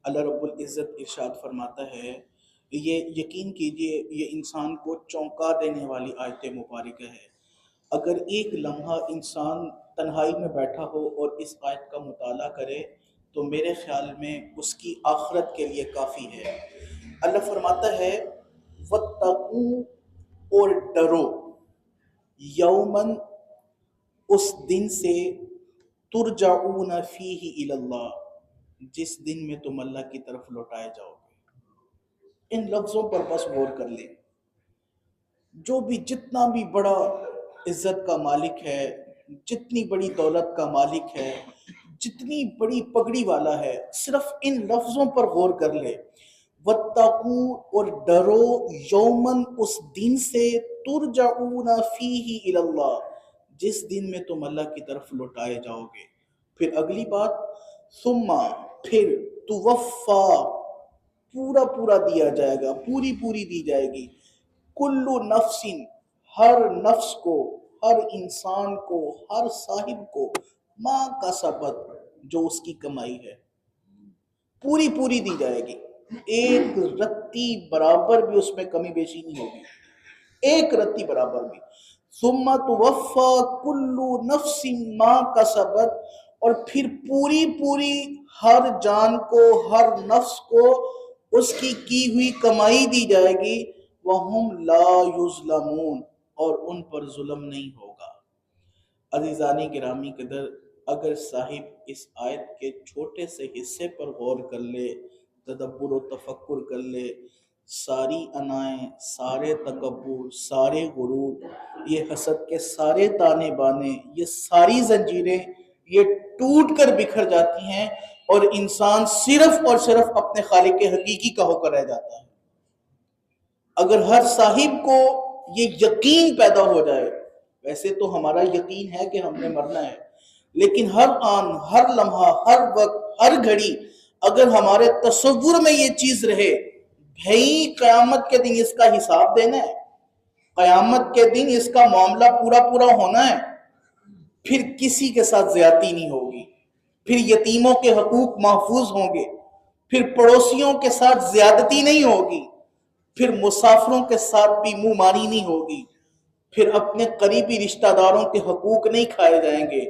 اللہ رب العزت ارشاد فرماتا ہے، یہ یقین کیجئے یہ انسان کو چونکا دینے والی آیت مبارکہ ہے۔ اگر ایک لمحہ انسان تنہائی میں بیٹھا ہو اور اس آیت کا مطالعہ کرے تو میرے خیال میں اس کی آخرت کے لیے کافی ہے۔ اللہ فرماتا ہے وَاتَّقُوا، اور ڈرو، یومن، اس دن سے، ترجعون فیہ الی اللہ، جس دن میں تم اللہ کی طرف لوٹائے جاؤ گے۔ ان لفظوں پر بس غور کر لیں۔ جو بھی جتنا بھی بڑا عزت کا مالک ہے، جتنی بڑی دولت کا مالک ہے، جتنی بڑی پگڑی والا ہے، صرف ان لفظوں پر غور کر لے۔ وَاتَّقُوا، اور ڈرو، یومن، اس دن سے، ترجعون فیہ الی اللہ، جس دن میں تم اللہ کی طرف لوٹائے جاؤ گے۔ پھر اگلی بات، ثم، پھر، توفا، پورا پورا دیا جائے گا، پوری پوری دی جائے گی، کل نفس، ہر نفس کو، ہر انسان کو، ہر صاحب کو، ما کسبت، جو اس کی کمائی ہے، پوری پوری دی جائے گی۔ ایک رتی برابر بھی اس میں کمی بیشی نہیں ہوگی، ایک رتی برابر بھی۔ ثم توفا کل نفس ما کسبت، اور پھر پوری پوری ہر جان کو، ہر نفس کو اس کی ہوئی کمائی دی جائے گی۔ وَهُمْ لَا يُظْلَمُونَ، اور ان پر ظلم نہیں ہوگا۔ عزیزان گرامی قدر، اگر صاحب اس آیت کے چھوٹے سے حصے پر غور کر لے، تدبر و تفکر کر لے، ساری انائیں، سارے تکبر، سارے غرور، یہ حسد کے سارے تانے بانے، یہ ساری زنجیریں، یہ ٹوٹ کر بکھر جاتی ہیں، اور انسان صرف اور صرف اپنے خالق حقیقی کا ہو کر رہ جاتا ہے۔ اگر ہر صاحب کو یہ یقین پیدا ہو جائے، ویسے تو ہمارا یقین ہے کہ ہم نے مرنا ہے، لیکن ہر آن، ہر لمحہ، ہر وقت، ہر گھڑی اگر ہمارے تصور میں یہ چیز رہے، بھئی قیامت کے دن اس کا حساب دینا ہے، قیامت کے دن اس کا معاملہ پورا پورا ہونا ہے، پھر کسی کے ساتھ زیادتی نہیں ہوگی، پھر یتیموں کے حقوق محفوظ ہوں گے، پھر پڑوسیوں کے ساتھ زیادتی نہیں ہوگی، پھر مسافروں کے ساتھ بھی منہ ماری نہیں ہوگی، پھر اپنے قریبی رشتہ داروں کے حقوق نہیں کھائے جائیں گے،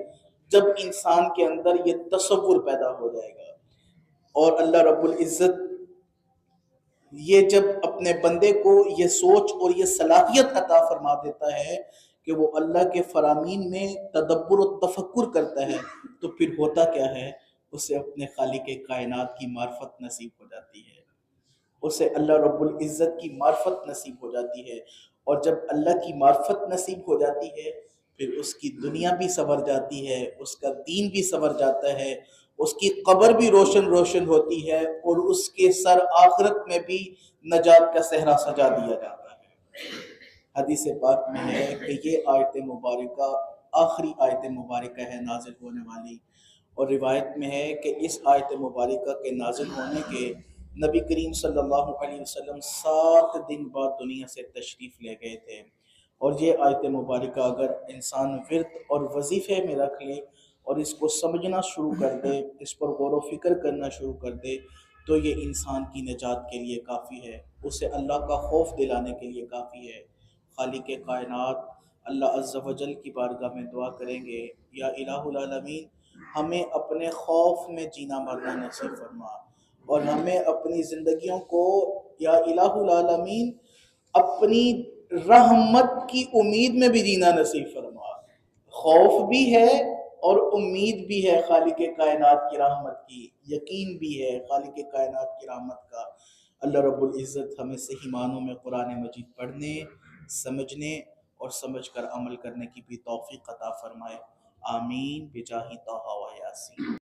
جب انسان کے اندر یہ تصور پیدا ہو جائے گا۔ اور اللہ رب العزت یہ جب اپنے بندے کو یہ سوچ اور یہ صلاحیت عطا فرما دیتا ہے کہ وہ اللہ کے فرامین میں تدبر و تفکر کرتا ہے، تو پھر ہوتا کیا ہے، اسے اپنے خالق کائنات کی معرفت نصیب ہو جاتی ہے، اسے اللہ رب العزت کی معرفت نصیب ہو جاتی ہے۔ اور جب اللہ کی معرفت نصیب ہو جاتی ہے، پھر اس کی دنیا بھی سنور جاتی ہے، اس کا دین بھی سنور جاتا ہے، اس کی قبر بھی روشن روشن ہوتی ہے، اور اس کے سر آخرت میں بھی نجات کا صحرا سجا دیا جاتا ہے۔ حدیث پاک میں ہے کہ یہ آیت مبارکہ آخری آیت مبارکہ ہے نازل ہونے والی، اور روایت میں ہے کہ اس آیت مبارکہ کے نازل ہونے کے نبی کریم صلی اللہ علیہ وسلم 7 دن بعد دنیا سے تشریف لے گئے تھے۔ اور یہ آیت مبارکہ اگر انسان ورد اور وظیفے میں رکھ لے اور اس کو سمجھنا شروع کر دے، اس پر غور و فکر کرنا شروع کر دے، تو یہ انسان کی نجات کے لیے کافی ہے، اسے اللہ کا خوف دلانے کے لیے کافی ہے۔ خالق کائنات اللہ عز و جل کی بارگاہ میں دعا کریں گے، یا الہ العالمین، ہمیں اپنے خوف میں جینا مرنا نصیب فرما، اور ہمیں اپنی زندگیوں کو یا الہ العالمین اپنی رحمت کی امید میں بھی جینا نصیب فرما۔ خوف بھی ہے اور امید بھی ہے خالق کائنات کی رحمت کی، یقین بھی ہے خالق کائنات کی رحمت کا۔ اللہ رب العزت ہمیں صحیح معنوں میں قرآن مجید پڑھنے، سمجھنے اور سمجھ کر عمل کرنے کی بھی توفیق عطا فرمائے۔ آمین بجاہ طہ و یاسین۔